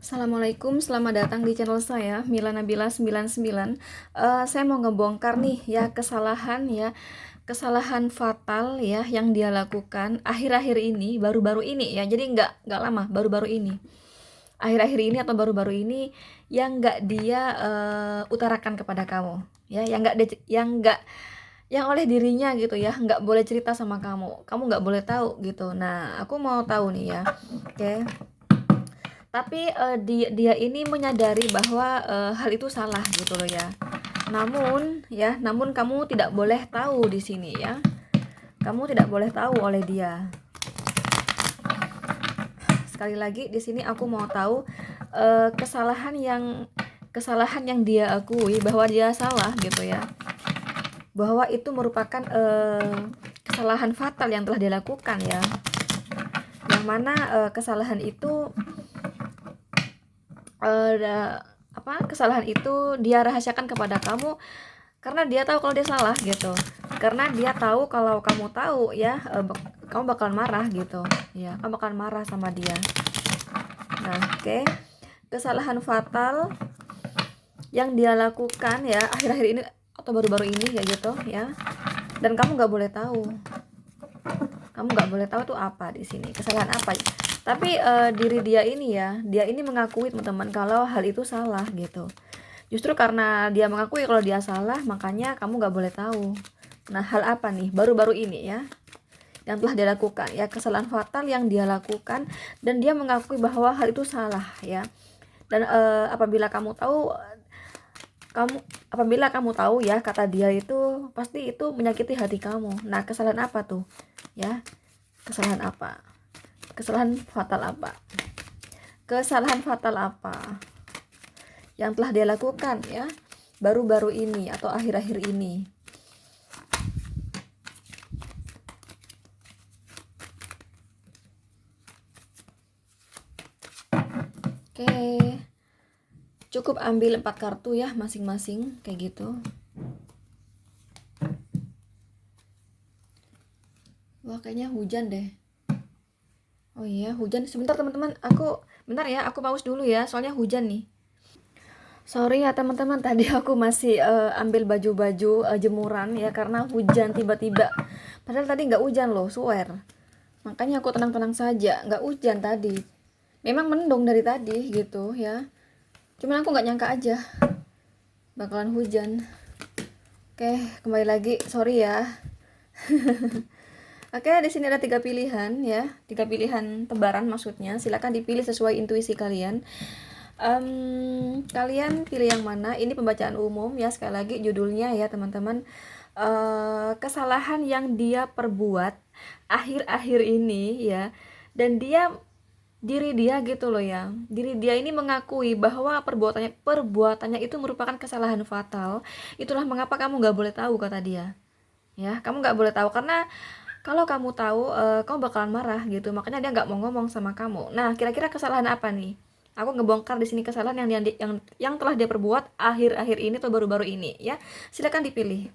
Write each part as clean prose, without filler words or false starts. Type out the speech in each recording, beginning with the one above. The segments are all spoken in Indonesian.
Assalamualaikum, selamat datang di channel saya, Mila Nabila 99. Saya mau ngebongkar nih ya kesalahan fatal ya yang dia lakukan akhir-akhir ini, baru-baru ini ya. Jadi nggak lama, baru-baru ini. Akhir-akhir ini atau baru-baru ini yang nggak dia utarakan kepada kamu, ya, yang oleh dirinya gitu ya, nggak boleh cerita sama kamu nggak boleh tahu gitu. Nah, aku mau tahu nih ya, oke. Tapi dia ini menyadari bahwa hal itu salah gitu loh ya. Namun kamu tidak boleh tahu di sini ya. Kamu tidak boleh tahu oleh dia. Sekali lagi di sini aku mau tahu kesalahan yang dia akui bahwa dia salah gitu ya. Bahwa itu merupakan kesalahan fatal yang telah dilakukan ya. Yang mana kesalahan itu kesalahan itu dia rahasiakan kepada kamu karena dia tahu kalau dia salah gitu, karena dia tahu kalau kamu tahu ya, kamu bakalan marah gitu ya, kamu bakalan marah sama dia. Nah, oke. Kesalahan fatal yang dia lakukan ya akhir-akhir ini atau baru-baru ini ya gitu ya, dan kamu nggak boleh tahu, tuh apa di sini, kesalahan apa. Tapi diri dia ini mengakui teman-teman kalau hal itu salah gitu. Justru karena dia mengakui kalau dia salah, makanya kamu nggak boleh tahu. Nah, hal apa nih baru-baru ini ya yang telah dia lakukan ya, kesalahan fatal yang dia lakukan, dan dia mengakui bahwa hal itu salah ya. Dan apabila kamu tahu ya, kata dia itu pasti itu menyakiti hati kamu. Nah, kesalahan apa tuh ya, kesalahan apa, kesalahan fatal apa, kesalahan fatal apa yang telah dia lakukan ya baru-baru ini atau akhir-akhir ini. Oke, cukup ambil 4 kartu ya masing-masing kayak gitu. Wah, kayaknya hujan deh. Oh iya, hujan. Sebentar teman-teman, bentar ya, aku pause dulu ya, soalnya hujan nih. Sorry ya teman-teman, tadi aku masih ambil baju-baju jemuran ya, karena hujan tiba-tiba. Padahal tadi nggak hujan loh, swear. Makanya aku tenang-tenang saja, nggak hujan tadi. Memang mendung dari tadi gitu ya. Cuman aku nggak nyangka aja bakalan hujan. Oke, kembali lagi, sorry ya. Oke, di sini ada 3 pilihan ya, 3 pilihan tebaran maksudnya. Silakan dipilih sesuai intuisi kalian. Kalian pilih yang mana? Ini pembacaan umum ya, sekali lagi judulnya ya teman-teman. Kesalahan yang dia perbuat akhir-akhir ini ya, dan diri dia gitu loh ya. Diri dia ini mengakui bahwa perbuatannya itu merupakan kesalahan fatal. Itulah mengapa kamu nggak boleh tahu, kata dia. Ya, kamu nggak boleh tahu karena kalau kamu tahu kamu bakalan marah gitu. Makanya dia nggak mau ngomong sama kamu. Nah, kira-kira kesalahan apa nih? Aku ngebongkar di sini kesalahan yang telah dia perbuat akhir-akhir ini atau baru-baru ini ya. Silakan dipilih.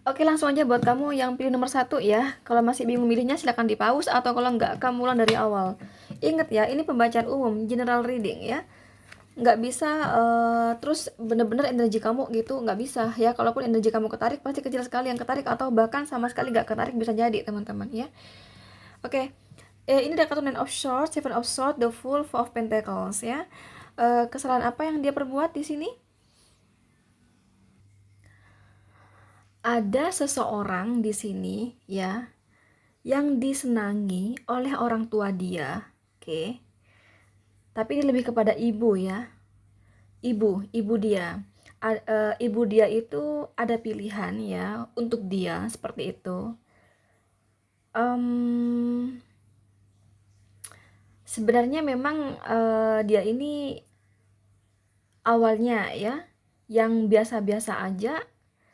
Oke, langsung aja buat kamu yang pilih nomor 1 ya. Kalau masih bingung milihnya silakan di pause, atau kalau nggak kamu ulang dari awal. Ingat ya, ini pembacaan umum, general reading ya. Nggak bisa terus bener-bener energi kamu gitu, nggak bisa ya. Kalaupun energi kamu ketarik, pasti kecil sekali yang ketarik, atau bahkan sama sekali nggak ketarik, bisa jadi teman-teman ya. Oke, ini ada kartu Nine of Swords, Seven of Swords, The Fool, Four of Pentacles ya. Kesalahan apa yang dia perbuat di sini? Ada seseorang di sini ya yang disenangi oleh orang tua dia, oke. Tapi ini lebih kepada ibu ya. Ibu dia. Ibu dia itu ada pilihan ya untuk dia seperti itu. Sebenarnya memang dia ini awalnya ya yang biasa-biasa aja,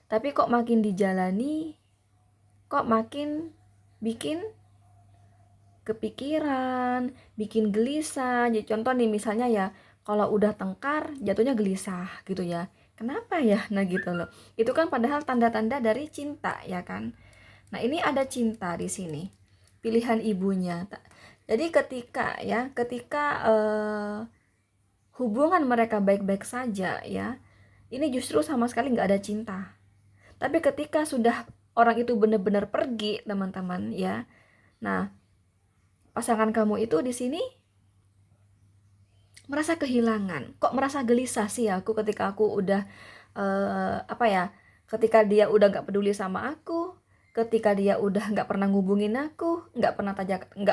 tapi kok makin dijalani kok makin bikin kepikiran, bikin gelisah. Jadi contoh nih misalnya ya, kalau udah tengkar jatuhnya gelisah gitu ya. Kenapa ya? Nah gitu loh. Itu kan padahal tanda-tanda dari cinta ya kan. Nah, ini ada cinta di sini. Pilihan ibunya. Jadi ketika hubungan mereka baik-baik saja ya, ini justru sama sekali nggak ada cinta. Tapi ketika sudah orang itu benar-benar pergi, teman-teman ya, nah pasangan kamu itu di sini merasa kehilangan. Kok merasa gelisah sih aku ketika aku udah ketika dia udah nggak peduli sama aku, ketika dia udah nggak pernah ngubungin aku, nggak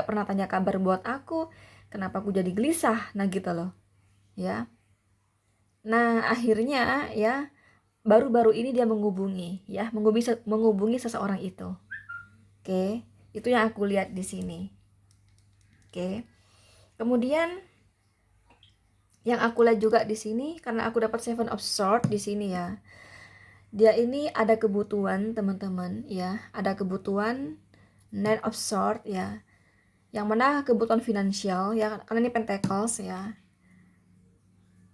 pernah tanya kabar buat aku, kenapa aku jadi gelisah? Nah gitu loh, ya. Nah akhirnya ya baru-baru ini dia menghubungi seseorang itu. Oke, itu yang aku lihat di sini. Oke, kemudian yang aku lihat juga di sini karena aku dapat Seven of Swords di sini ya. Dia ini ada kebutuhan teman-teman ya, ada kebutuhan Nine of Swords ya. Yang mana kebutuhan finansial ya, karena ini Pentacles ya.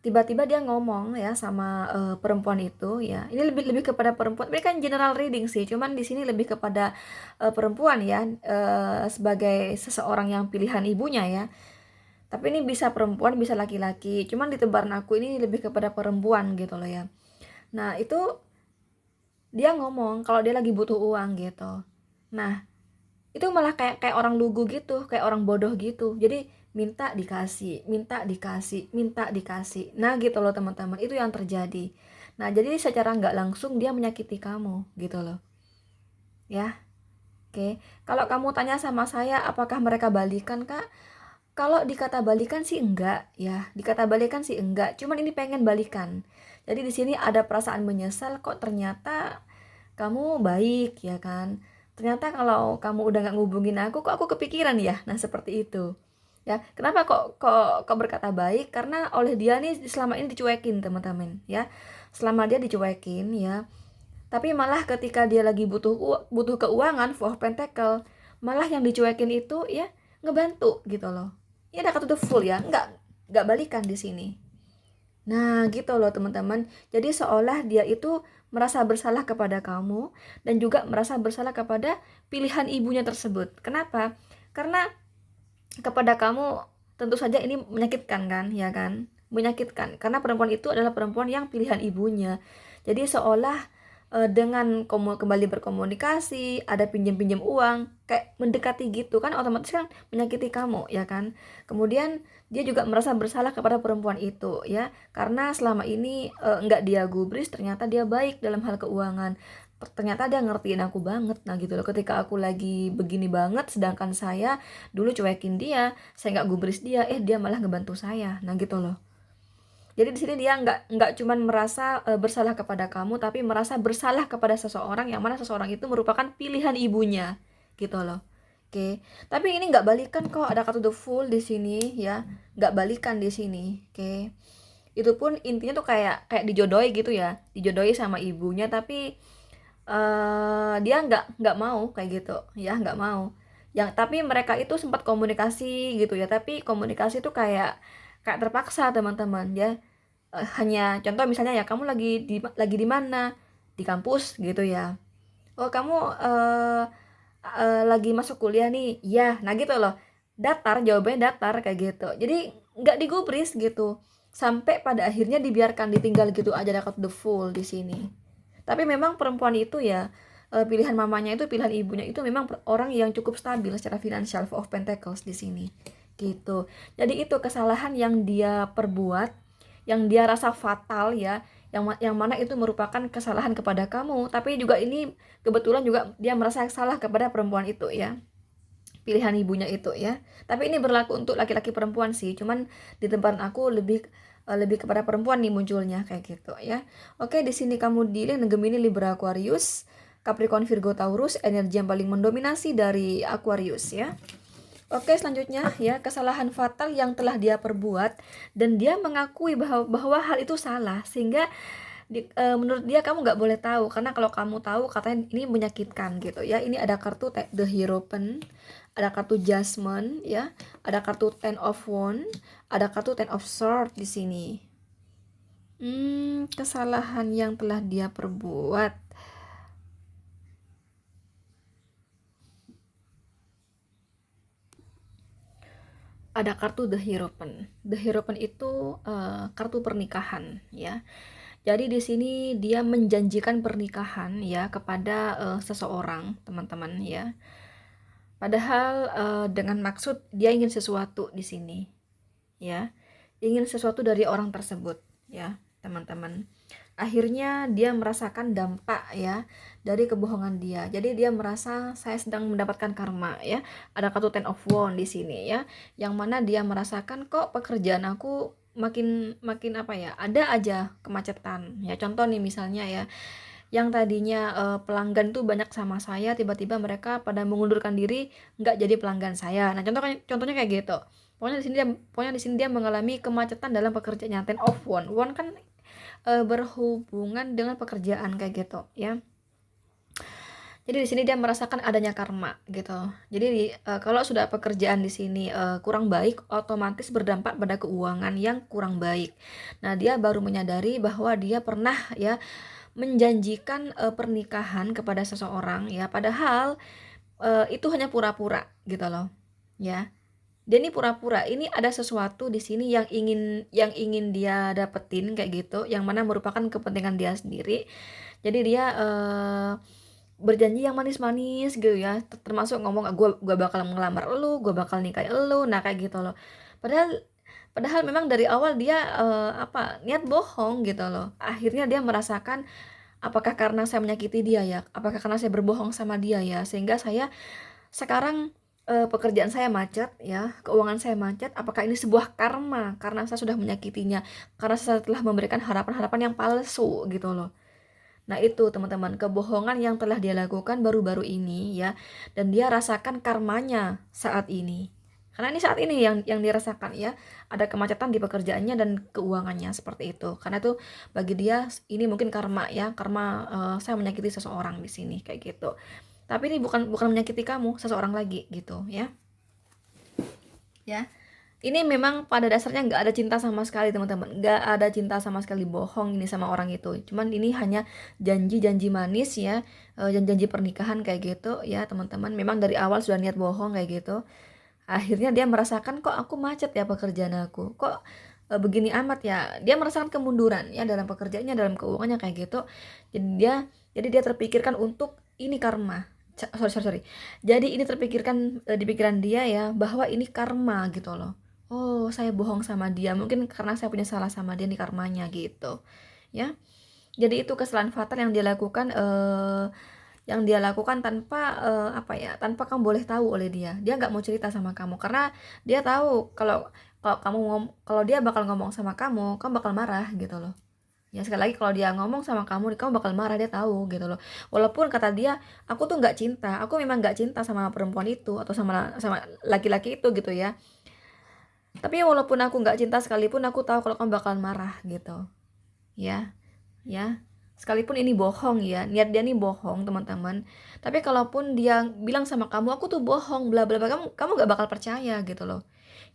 Tiba-tiba dia ngomong ya sama perempuan itu ya. Ini lebih kepada perempuan. Ini kan general reading sih, cuman di sini lebih kepada perempuan ya, sebagai seseorang yang pilihan ibunya ya. Tapi ini bisa perempuan, bisa laki-laki. Cuman di tebaran aku ini lebih kepada perempuan gitu loh ya. Nah, itu dia ngomong kalau dia lagi butuh uang gitu. Nah, itu malah kayak orang lugu gitu, kayak orang bodoh gitu. Jadi minta dikasih, minta dikasih, minta dikasih. Nah, gitu loh teman-teman. Itu yang terjadi. Nah, jadi secara nggak langsung dia menyakiti kamu gitu loh. Ya. Oke. Kalau kamu tanya sama saya apakah mereka balikan, Kak? Kalau dikata balikan sih enggak ya, dikata balikan sih enggak. Cuman ini pengen balikan. Jadi di sini ada perasaan menyesal kok ternyata kamu baik ya kan. Ternyata kalau kamu udah nggak ngubungin aku, kok aku kepikiran ya. Nah seperti itu. Ya, kenapa kok berkata baik? Karena oleh dia nih selama ini dicuekin teman-teman ya. Selama dia dicuekin ya. Tapi malah ketika dia lagi butuh keuangan, Four of Pentacle, malah yang dicuekin itu ya ngebantu gitu loh. Ini ada kata tuh full ya, nggak balikan di sini. Nah gitu loh teman-teman. Jadi seolah dia itu merasa bersalah kepada kamu dan juga merasa bersalah kepada pilihan ibunya tersebut. Kenapa? Karena kepada kamu tentu saja ini menyakitkan kan, ya kan? Menyakitkan karena perempuan itu adalah perempuan yang pilihan ibunya. Jadi seolah dengan kembali berkomunikasi, ada pinjam-pinjam uang, kayak mendekati gitu kan, otomatis kan menyakiti kamu, ya kan? Kemudian dia juga merasa bersalah kepada perempuan itu, ya, karena selama ini nggak dia gubris, ternyata dia baik dalam hal keuangan. Ternyata dia ngertiin aku banget, nah gitu loh. Ketika aku lagi begini banget, sedangkan saya dulu cuekin dia, saya nggak gubris dia, dia malah ngebantu saya, nah gitu loh. Jadi di sini dia nggak cuman merasa bersalah kepada kamu, tapi merasa bersalah kepada seseorang yang mana seseorang itu merupakan pilihan ibunya, gitu loh. Oke, tapi ini nggak balikan kok, ada kata the fool di sini ya, nggak balikan di sini. Oke, itu pun intinya tuh kayak kayak dijodohi gitu ya, dijodohi sama ibunya, tapi dia nggak mau kayak gitu, ya nggak mau. Yang tapi mereka itu sempat komunikasi gitu ya, tapi komunikasi tuh kayak kayak terpaksa teman-teman ya. Hanya contoh misalnya ya, kamu lagi di mana, di kampus gitu ya, oh kamu lagi masuk kuliah nih ya, nah gitu loh, datar, jawabannya datar kayak gitu. Jadi nggak digubris gitu, sampai pada akhirnya dibiarkan ditinggal gitu aja, dapat the full di sini. Tapi memang perempuan itu ya, pilihan mamanya itu, pilihan ibunya itu memang orang yang cukup stabil secara finansial, Four of Pentacles di sini gitu. Jadi itu kesalahan yang dia perbuat, yang dia rasa fatal ya, yang mana itu merupakan kesalahan kepada kamu, tapi juga ini kebetulan juga dia merasa salah kepada perempuan itu ya, pilihan ibunya itu ya. Tapi ini berlaku untuk laki-laki perempuan sih, cuman di tempat aku lebih kepada perempuan nih munculnya kayak gitu ya. Oke, di sini kamu dealing dengan Gemini, Libra, Aquarius, Capricorn, Virgo, Taurus, energi yang paling mendominasi dari Aquarius ya. Oke, selanjutnya ya, kesalahan fatal yang telah dia perbuat dan dia mengakui bahwa hal itu salah, sehingga menurut dia kamu nggak boleh tahu, karena kalau kamu tahu katanya ini menyakitkan gitu ya. Ini ada kartu The Hierophant, ada kartu Judgment ya, ada kartu Ten of Wands, ada kartu Ten of Swords di sini. Kesalahan yang telah dia perbuat. ada kartu The Hierophant. The Hierophant itu kartu pernikahan ya. Jadi di sini dia menjanjikan pernikahan ya kepada seseorang, teman-teman ya. Padahal dengan maksud dia ingin sesuatu di sini ya. Ingin sesuatu dari orang tersebut ya, teman-teman. Akhirnya dia merasakan dampak ya dari kebohongan dia. Jadi dia merasa saya sedang mendapatkan karma ya. Ada kartu Ten of Wands di sini ya, yang mana dia merasakan kok pekerjaan aku makin makin apa ya, ada aja kemacetan ya. Contoh nih misalnya ya, yang tadinya pelanggan tuh banyak sama saya, tiba-tiba mereka pada mengundurkan diri, nggak jadi pelanggan saya. Nah contohnya kayak gitu. Pokoknya di sini dia mengalami kemacetan dalam pekerjaannya. Ten of Wands, Wands kan berhubungan dengan pekerjaan kayak gitu ya. Jadi di sini dia merasakan adanya karma gitu. Jadi kalau sudah pekerjaan di sini kurang baik, otomatis berdampak pada keuangan yang kurang baik. Nah, dia baru menyadari bahwa dia pernah ya menjanjikan pernikahan kepada seseorang ya, padahal itu hanya pura-pura gitu loh. Ya. Dia ini pura-pura, ini ada sesuatu di sini yang ingin dia dapetin kayak gitu, yang mana merupakan kepentingan dia sendiri. Jadi dia berjanji yang manis-manis gitu ya, termasuk ngomong gue bakal ngelamar elu, gue bakal nikahi elu, nah kayak gitu loh. Padahal padahal memang dari awal dia niat bohong gitu loh. Akhirnya dia merasakan, apakah karena saya menyakiti dia ya? Apakah karena saya berbohong sama dia ya? Sehingga saya sekarang pekerjaan saya macet ya, keuangan saya macet. Apakah ini sebuah karma karena saya sudah menyakitinya? Karena saya telah memberikan harapan-harapan yang palsu gitu loh. Nah itu teman-teman, kebohongan yang telah dia lakukan baru-baru ini ya, dan dia rasakan karmanya saat ini. Karena ini saat ini yang dirasakan ya, ada kemacetan di pekerjaannya dan keuangannya seperti itu. Karena itu bagi dia ini mungkin karma ya, karma saya menyakiti seseorang di sini kayak gitu. Tapi ini bukan bukan menyakiti kamu, seseorang lagi gitu ya. Ya. Ini memang pada dasarnya nggak ada cinta sama sekali teman-teman, nggak ada cinta sama sekali, bohong ini sama orang itu. Cuman ini hanya janji-janji manis ya, janji-janji pernikahan kayak gitu ya teman-teman. Memang dari awal sudah niat bohong kayak gitu. Akhirnya dia merasakan, kok aku macet ya pekerjaan aku, kok begini amat ya. Dia merasakan kemunduran ya dalam pekerjaannya, dalam keuangannya kayak gitu. Jadi dia terpikirkan untuk ini karma. Sorry. Jadi ini terpikirkan di pikiran dia ya, bahwa ini karma gitu loh. Oh, saya bohong sama dia. Mungkin karena saya punya salah sama dia, nih karmanya gitu. Ya. Jadi itu kesalahan fatal yang dia lakukan tanpa tanpa kamu boleh tahu oleh dia. Dia nggak mau cerita sama kamu karena dia tahu kalau kalau dia bakal ngomong sama kamu bakal marah gitu loh. Ya sekali lagi, kalau dia ngomong sama kamu bakal marah, dia tahu gitu loh. Walaupun kata dia, aku tuh nggak cinta, aku memang nggak cinta sama perempuan itu atau sama sama laki-laki itu gitu ya. Tapi walaupun aku nggak cinta sekalipun, aku tahu kalau kamu bakal marah gitu. Ya, ya. Sekalipun ini bohong ya, niat dia nih bohong teman-teman. Tapi kalaupun dia bilang sama kamu, aku tuh bohong, bla bla bla, kamu nggak bakal percaya gitu loh.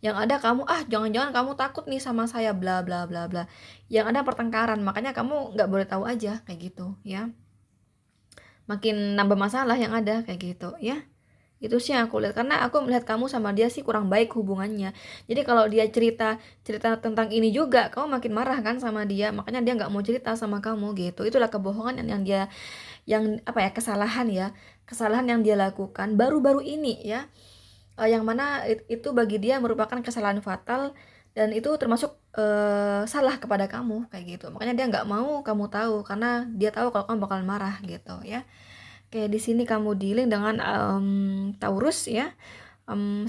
Yang ada kamu, jangan-jangan kamu takut nih sama saya, bla bla bla bla. Yang ada pertengkaran, makanya kamu nggak boleh tahu aja kayak gitu ya. Makin nambah masalah yang ada kayak gitu ya. Itu sih yang aku lihat, karena aku melihat kamu sama dia sih kurang baik hubungannya. Jadi kalau dia cerita cerita tentang ini juga, kamu makin marah kan sama dia, makanya dia nggak mau cerita sama kamu gitu. Itulah kebohongan kesalahan yang dia lakukan baru-baru ini ya. Yang mana itu bagi dia merupakan kesalahan fatal, dan itu termasuk salah kepada kamu kayak gitu. Makanya dia nggak mau kamu tahu, karena dia tahu kalau kamu bakal marah gitu ya. Kayak di sini kamu dealing dengan Taurus ya,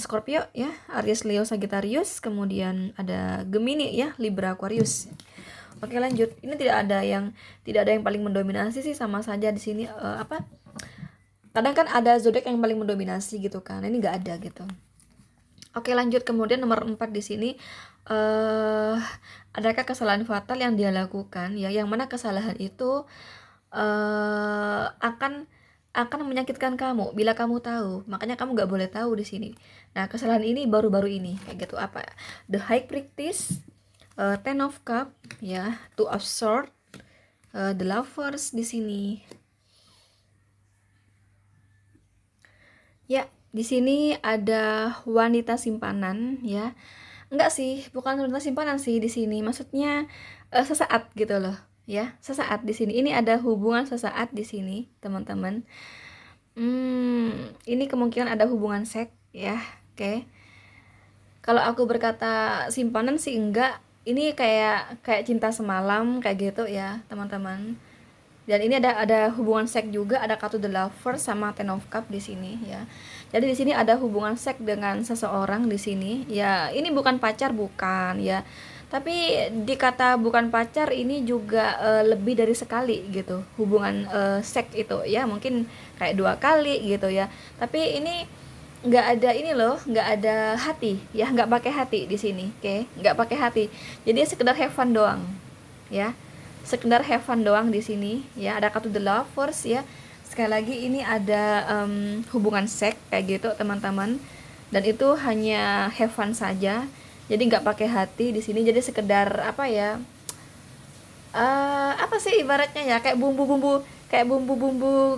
Scorpio ya, Aries, Leo, Sagittarius, kemudian ada Gemini ya, Libra, Aquarius. Oke lanjut. Ini tidak ada yang paling mendominasi sih, sama saja di sini kadang kan ada zodiak yang paling mendominasi gitu kan. Ini nggak ada gitu. Oke lanjut, kemudian nomor 4 di sini adakah kesalahan fatal yang dia lakukan ya, yang mana kesalahan itu akan menyakitkan kamu bila kamu tahu. Makanya kamu nggak boleh tahu di sini. Nah kesalahan ini baru-baru ini kayak gitu. Apa? The High Priestess, Ten of Cup ya, Two of Swords, The Lovers di sini. Ya, Di sini ada wanita simpanan ya. Enggak sih, bukan wanita simpanan sih di sini. Maksudnya sesaat gitu loh, ya. Sesaat di sini. Ini ada hubungan sesaat di sini, teman-teman. Ini kemungkinan ada hubungan seks ya. Oke. Kalau aku berkata simpanan sih enggak. Ini kayak kayak cinta semalam kayak gitu ya, teman-teman. Dan ini ada hubungan seks juga, ada kartu The Lover sama Ten of Cup di sini ya. Jadi di sini ada hubungan seks dengan seseorang di sini. Ya, ini bukan pacar bukan ya. Tapi dikata bukan pacar ini juga lebih dari sekali gitu. Hubungan seks itu ya, mungkin kayak 2 kali gitu ya. Tapi ini nggak ada ini loh, nggak ada hati ya, nggak pakai hati di sini, oke? Nggak pakai hati. Jadi sekedar have fun doang ya, sekedar have fun doang di sini ya. Ada kartu The Lovers ya. Sekali lagi ini ada hubungan seks kayak gitu teman-teman, dan itu hanya have fun saja, jadi nggak pakai hati di sini. Jadi sekedar apa ya, apa sih ibaratnya ya, kayak bumbu-bumbu, kayak bumbu-bumbu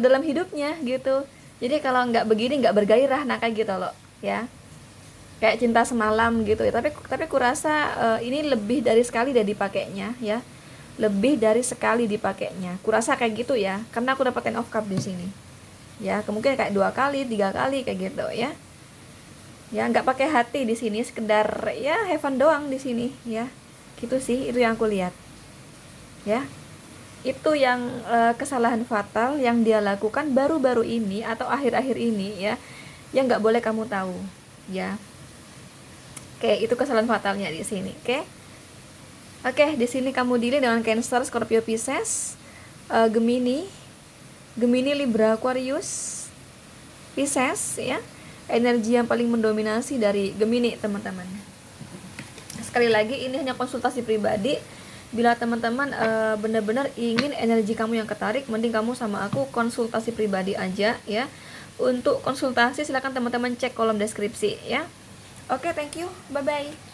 dalam hidupnya gitu. Jadi kalau nggak begini nggak bergairah, nah kayak gitu loh ya, kayak cinta semalam gitu ya. Tapi kurasa ini lebih dari sekali dari dipakainya ya, lebih dari sekali dipakainya. Kurasa kayak gitu ya, karena aku dapat Ten of Cup di sini. Ya, kemungkinan kayak 2 kali, 3 kali kayak gitu ya. Ya, nggak pakai hati di sini, sekedar ya have fun doang di sini ya. Gitu sih, itu yang aku lihat. Ya. Itu yang kesalahan fatal yang dia lakukan baru-baru ini atau akhir-akhir ini ya. Yang nggak boleh kamu tahu, ya. Oke, itu kesalahan fatalnya di sini, oke? Oke, di sini kamu dealing dengan Cancer, Scorpio, Pisces, Gemini, Libra, Aquarius, Pisces ya. Energi yang paling mendominasi dari Gemini, teman-teman. Sekali lagi ini hanya konsultasi pribadi. Bila teman-teman benar-benar ingin energi kamu yang ketarik, mending kamu sama aku konsultasi pribadi aja ya. Untuk konsultasi silakan teman-teman cek kolom deskripsi ya. Oke, thank you. Bye bye.